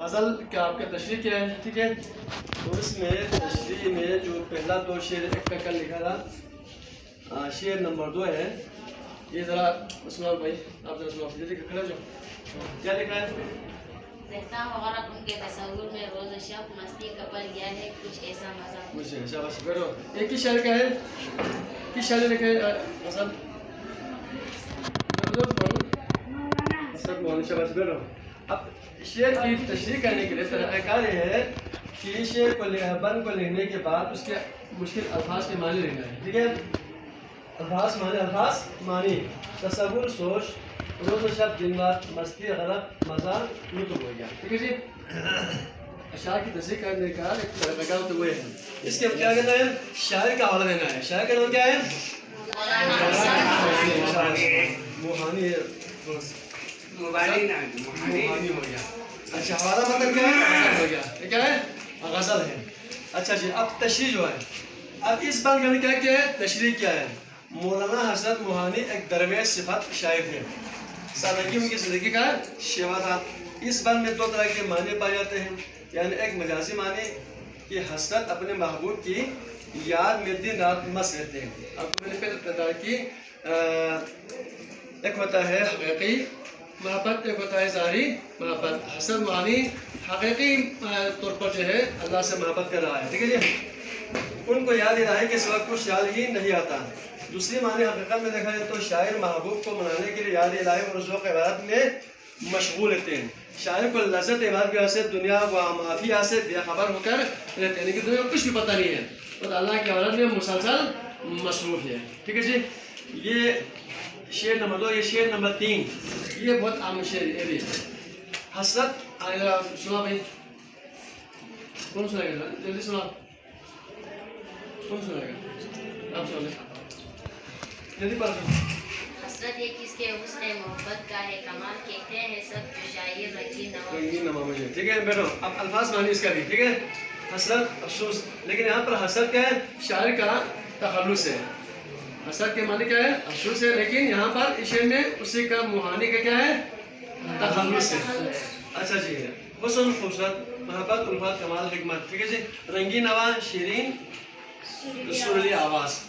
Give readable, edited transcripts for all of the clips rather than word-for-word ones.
غزل کا آپ کا تشریح کیا ہے، ٹھیک ہے؟ تو اس میں تشریح میں جو پہلا دو شعر ایک کا کل لکھا تھا، شعر نمبر 2 ہے، یہ ذرا عثمان بھائی آپ ذرا سنو، جلدی کھڑے ہو جاؤ، کیا لکھا ہے؟ رہتا ہوں غرق ان کے تصور میں روز شب، مستی کا پل گیا ہے کچھ ایسا مزہ. مجھے شاباش بیٹھو. ایک ہی شعر کا ہے، کس شعر لکھے حسن؟ شاباش بیٹھو. اب شعر کی تشریح کرنے کے لیے طریقہ کار یہ ہے کہ شعر کو بند کو لکھنے کے بعد اس کے مشکل الفاظ کے معنی لکھنا ہے، ٹھیک ہے؟ الفاظ معنی تصور سوچ روز و شب دن رات مستی غرق مزہ لطف ہو گیا، ٹھیک ہے جی؟ اشعار کی تشریح کرنے کا ایک طریقہ کار تو وہ ہے. اس کے کیا کہنا ہے؟ شاعر کا حوالہ دینا ہے. شاعر کا نام کیا ہے؟ موہانی ہو گیا. اچھا حوالہ مطلب کیا ہے؟ غزل ہو گیا. یہ کیا ہے؟ غزل ہے. اچھا جی اب تشریح جو ہے، اب اس بات کا کیا کیا ہے؟ تشریح کیا ہے؟ مولانا حسرت موہانی ایک درویش صفت شاعر تھے، سالگی ان کی زندگی کا شیوا تھا. اس بند میں 2 طرح کے معنی پائے جاتے ہیں، یعنی ایک مجازی معنی کہ حسرت اپنے محبوب کی یاد میں دن رات مست رہتے ہیں. آپ کو میں نے پہلے بتایا کہ ایک ہوتا ہے حقیقی محبت، ایک ہوتا ہے ظاہری محبت. حسرت موہانی حقیقی طور پر جو ہے اللہ سے محبت کر رہا ہے، ٹھیک ہے جی؟ ان کو یاد الہی کے سوا کچھ یاد ہی نہیں آتا. دوسری معنی حقیقت میں دیکھا جائے تو شاعر محبوب کو منانے کے لیے یاد الہی اور ذوق عبادت میں مشغول رہتے ہیں. شاعر کو لذت عبادت کی وجہ سے دنیا و معافیہ سے بے خبر ہو کر رہتے ہیں، لیکن دنیا کو کچھ بھی پتہ نہیں ہے اور اللہ کی عبادت میں مسلسل مصروف ہے، ٹھیک ہے جی؟ یہ شعر نمبر 2. یہ شعر نمبر 3 یہ بہت عام شعر ہے بھی. حسرت سنا بھائی، کون سنائے گا؟ جلدی سنا، کون سنائے گا؟ آپ سنا لیں، جلدی پڑھ. حسرت یہ کس کے حسن محبت کا ہے کمال، کہتے ہیں سب جو شاعر رنگین نما مجھے، ٹھیک ہے بیٹھو. اب الفاظ معنی اس کا بھی، ٹھیک ہے؟ حسرت افسوس، لیکن یہاں پر حسرت کیا ہے؟ شاعر کا تخلص ہے. حسرت کے معنی کیا ہے؟ افسوس ہے، لیکن یہاں پر اس شعر میں اسی کا موہانی کا کیا ہے؟ تخلص ہے. اچھا جی، حسن خوبصورت، محبت الفت کمال حکمت، ٹھیک ہے جی؟ رنگین آواز شیرین سریلی آواز.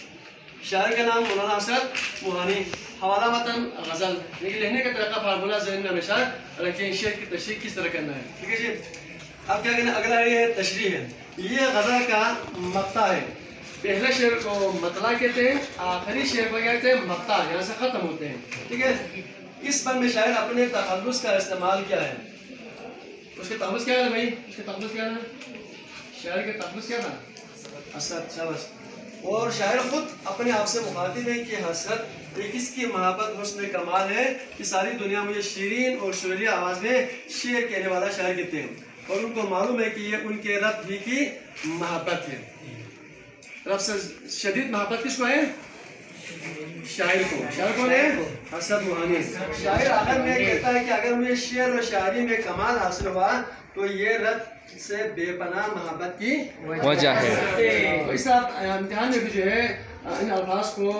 شاعر کا نام مولانا حسرت موہانی. حوالہ متن غزل، لیکن لکھنے کا طریقہ فارمولہ ذہن میں ہمیشہ رکھیں. شعر کی تشریح کس طرح کرنا ہے، ٹھیک ہے جی؟ اب کیا کہنا ہے؟ اگلا یہ تشریح ہے. یہ غزل کا مقطع ہے. پہلے شعر کو مطلع کہتے ہیں، آخری شعر کو کہتے ہیں مقطع، یہاں سے ختم ہوتے ہیں، ٹھیک ہے؟ اس بند میں شاعر اپنے تخلص کا استعمال کیا ہے؟ اس کے تخلص کیا ہے بھائی؟ اس کے تخلص کیا ہے؟ شاعر کے تخلص کیا تھا؟ حسرت. شاباش. اور شاعر خود اپنے آپ سے مخاطب ہے کہ حسرت ایک اس کی محبت حسن کمال ہے کہ ساری دنیا مجھے شیرین اور سریلی آواز میں شعر کہنے والا شاعر کہتے ہیں، اور ان کو معلوم ہے کہ یہ ان کے رب ہی کی محبت ہے. رب سے شدید محبت کس کو ہے؟ شاعر کو. شاعر کون ہے؟ حسرت موہانی. شاعر آخر میں کہتا ہے کہ اگر مجھے شعر و شاعری میں کمال حاصل ہوا تو یہ رب سے بے پناہ محبت کی وجہ ہے. اس امتحان میں بھی جو ہے ان الفاظ کو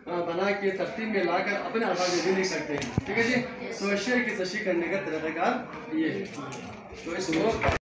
بنا کے ترتیب میں لا کر اپنے الفاظ میں بھی لکھ سکتے ہیں، ٹھیک ہے جی؟ تو شعر کی تشریح کرنے کا طریقہ کار یہ ہے. تو اس کو